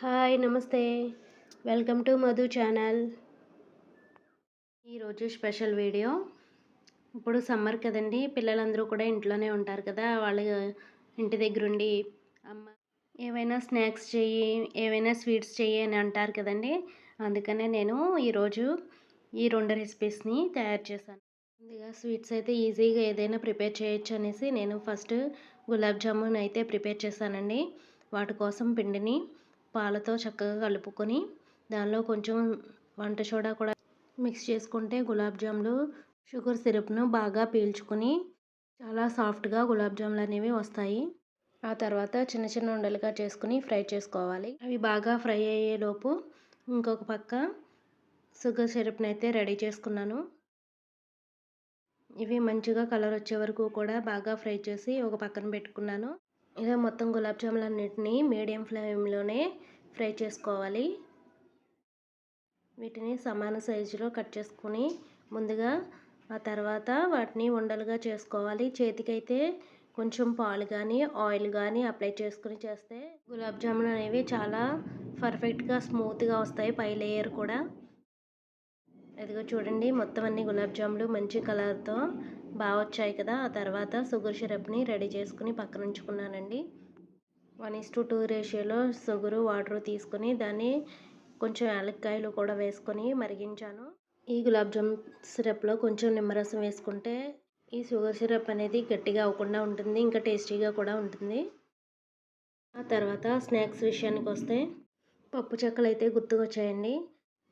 Hi నమస్తే. Welcome to Madhu channel. ఈరోజు special video. ఇప్పుడు సమ్మర్ కదండి, పిల్లలందరూ కూడా ఇంట్లోనే ఉంటారు కదా. వాళ్ళు ఇంటి దగ్గరుండి అమ్మ ఏవైనా స్నాక్స్ చెయ్యి, ఏవైనా స్వీట్స్ చెయ్యి అని అంటారు కదండి. అందుకనే నేను ఈరోజు ఈ 2 రెసిపీస్ని తయారు చేశాను. ముందుగా స్వీట్స్ అయితే ఈజీగా ఏదైనా ప్రిపేర్ చేయొచ్చు అనేసి నేను ఫస్ట్ గులాబ్ జామున్ అయితే ప్రిపేర్ చేశానండి. వాటి కోసం పిండిని పాలతో చక్కగా కలుపుకొని దానిలో కొంచెం వంట సోడా కూడా మిక్స్ చేసుకుంటే గులాబ్ జాములు షుగర్ సిరప్ను బాగా పీల్చుకొని చాలా సాఫ్ట్గా గులాబ్ జాములు అనేవి వస్తాయి. ఆ తర్వాత చిన్న చిన్న ఉండలుగా చేసుకుని ఫ్రై చేసుకోవాలి. అవి బాగా ఫ్రై అయ్యేలోపు ఇంకొక పక్క షుగర్ సిరప్ని అయితే రెడీ చేసుకున్నాను. ఇవి మంచిగా కలర్ వచ్చే వరకు కూడా బాగా ఫ్రై చేసి ఒక పక్కన పెట్టుకున్నాను. ఇలా మొత్తం గులాబ్ జాములు అన్నిటినీ మీడియం ఫ్లేమ్లోనే ఫ్రై చేసుకోవాలి. వీటిని సమాన సైజులో కట్ చేసుకుని ముందుగా ఆ తర్వాత వాటిని ఉండలుగా చేసుకోవాలి. చేతికైతే కొంచెం పాలు కానీ ఆయిల్ కానీ అప్లై చేసుకుని చేస్తే గులాబ్ జాములు అనేవి చాలా పర్ఫెక్ట్గా స్మూత్గా వస్తాయి. పై లేయర్ కూడా ఇదిగో చూడండి, మొత్తం అన్ని గులాబ్ జాములు మంచి కలర్తో బాగా వచ్చాయి కదా. ఆ తర్వాత షుగర్ సిరప్ని రెడీ చేసుకుని పక్కన ఉంచుకున్నానండి. 1:2 రేషియోలో షుగరు వాటర్ తీసుకుని దాన్ని కొంచెం యాలక్కాయలు కూడా వేసుకొని మరిగించాను. ఈ గులాబ్ జామ్ సిరప్లో కొంచెం నిమ్మరసం వేసుకుంటే ఈ షుగర్ సిరప్ అనేది గట్టిగా అవ్వకుండా ఉంటుంది, ఇంకా టేస్టీగా కూడా ఉంటుంది. ఆ తర్వాత స్నాక్స్ విషయానికి వస్తే పప్పు చెక్కలు అయితే గుర్తుకొచ్చాయండి.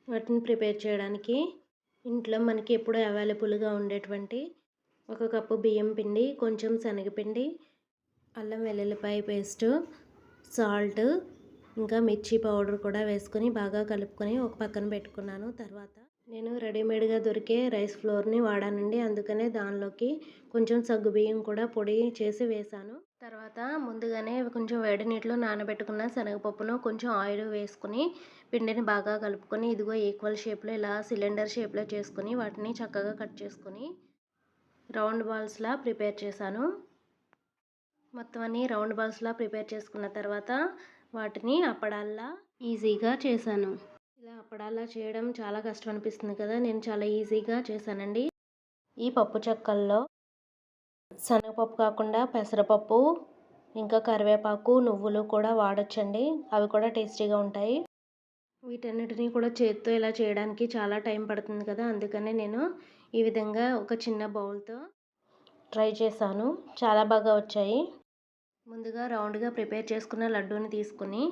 వాటిని ప్రిపేర్ చేయడానికి ఇంట్లో మనకి ఎప్పుడూ అవైలబుల్గా ఉండేటువంటి 1 కప్పు బియ్యం పిండి, కొంచెం శనగపిండి, అల్లం వెల్లుల్లిపాయ పేస్టు, సాల్ట్, ఇంకా మిర్చి పౌడర్ కూడా వేసుకొని బాగా కలుపుకొని ఒక పక్కన పెట్టుకున్నాను. తర్వాత నేను రెడీమేడ్గా దొరికే రైస్ ఫ్లోర్ని వాడానండి. అందుకనే దానిలోకి కొంచెం సగ్గుబియ్యం కూడా పొడి చేసి వేశాను. తర్వాత ముందుగానే కొంచెం వేడి నీటిలో నానబెట్టుకున్న శనగపప్పును కొంచెం ఆయిల్ వేసుకుని పిండిని బాగా కలుపుకొని ఇదిగో ఈక్వల్ షేప్లో ఇలా సిలిండర్ షేప్లో చేసుకుని వాటిని చక్కగా కట్ చేసుకొని రౌండ్ బాల్స్లా ప్రిపేర్ చేశాను. మొత్తం అన్ని రౌండ్ బాల్స్లా ప్రిపేర్ చేసుకున్న తర్వాత వాటిని అప్పడాల్లా ఈజీగా చేశాను. ఇలా అప్పడాల్లా చేయడం చాలా కష్టం అనిపిస్తుంది కదా, నేను చాలా ఈజీగా చేశానండి. ఈ పప్పు చెక్కల్లో శనగపప్పు కాకుండా పెసరపప్పు, ఇంకా కరివేపాకు, నువ్వులు కూడా వాడచ్చండి. అవి కూడా టేస్టీగా ఉంటాయి. వీటన్నిటినీ కూడా చేత్తో ఇలా చేయడానికి చాలా టైం పడుతుంది కదా, అందుకనే నేను ఈ విధంగా ఒక చిన్న బౌల్తో ట్రై చేశాను. చాలా బాగా వచ్చాయి. ముందుగా రౌండ్గా ప్రిపేర్ చేసుకున్న లడ్డూని తీసుకుని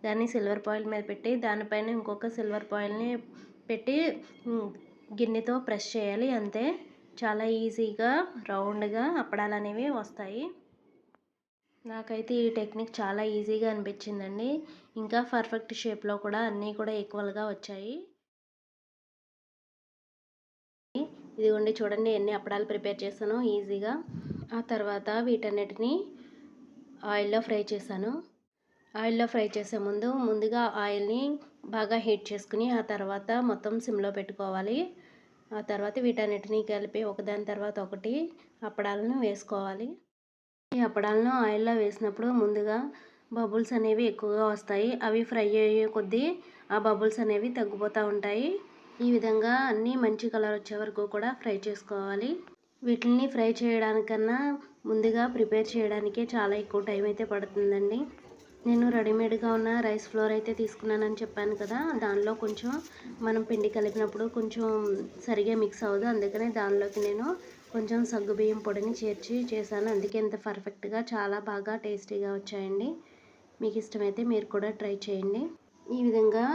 దాన్ని సిల్వర్ ఫాయిల్ మీద పెట్టి దానిపైన ఇంకొక సిల్వర్ ఫాయిల్ని పెట్టి గిన్నెతో ప్రెస్ చేయాలి. అంతే, చాలా ఈజీగా రౌండ్గా అప్పడాలు అనేవి వస్తాయి. నాకైతే ఈ టెక్నిక్ చాలా ఈజీగా అనిపించిందండి. ఇంకా పర్ఫెక్ట్ షేప్లో కూడా అన్నీ కూడా ఈక్వల్గా వచ్చాయి. ఇదిగోండి చూడండి ఎన్ని అప్పడాలు ప్రిపేర్ చేశానో ఈజీగా. ఆ తర్వాత వీటన్నిటిని ఆయిల్లో ఫ్రై చేశాను. ఆయిల్లో ఫ్రై చేసే ముందుగా ఆయిల్ని బాగా హీట్ చేసుకుని ఆ తర్వాత మొత్తం సిమ్లో పెట్టుకోవాలి. ఆ తర్వాత వీటన్నిటిని కలిపి ఒకదాని తర్వాత ఒకటి అప్పడాలను వేసుకోవాలి. ఈ అప్పడాలను ఆయిల్లో వేసినప్పుడు ముందుగా బబుల్స్ అనేవి ఎక్కువగా వస్తాయి. అవి ఫ్రై అయ్యే కొద్దీ ఆ బబుల్స్ అనేవి తగ్గిపోతూ ఉంటాయి. ఈ విధంగా అన్నీ మంచి కలర్ వచ్చే వరకు కూడా ఫ్రై చేసుకోవాలి. వీటిని ఫ్రై చేయడానికన్నా ముందుగా ప్రిపేర్ చేయడానికే చాలా ఎక్కువ టైం అయితే పడుతుందండి. నేను రెడీమేడ్గా ఉన్న రైస్ ఫ్లోర్ అయితే తీసుకున్నానని చెప్పాను కదా, దానిలో కొంచెం మనం పిండి కలిపినప్పుడు కొంచెం సరిగా మిక్స్ అవ్వదు. అందుకనే దానిలోకి నేను కొంచెం సగ్గుబియ్యం పొడిని చేర్చి చేశాను. అందుకే ఇంత పర్ఫెక్ట్గా చాలా బాగా టేస్టీగా వచ్చాయండి. మీకు ఇష్టమైతే మీరు కూడా ట్రై చేయండి. ఈ విధంగా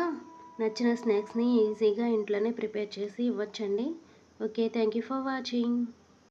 నచ్చిన స్నాక్స్ని ఈజీగా ఇంట్లోనే ప్రిపేర్ చేసి ఇవ్వచ్చండి. Okay, thank you for watching.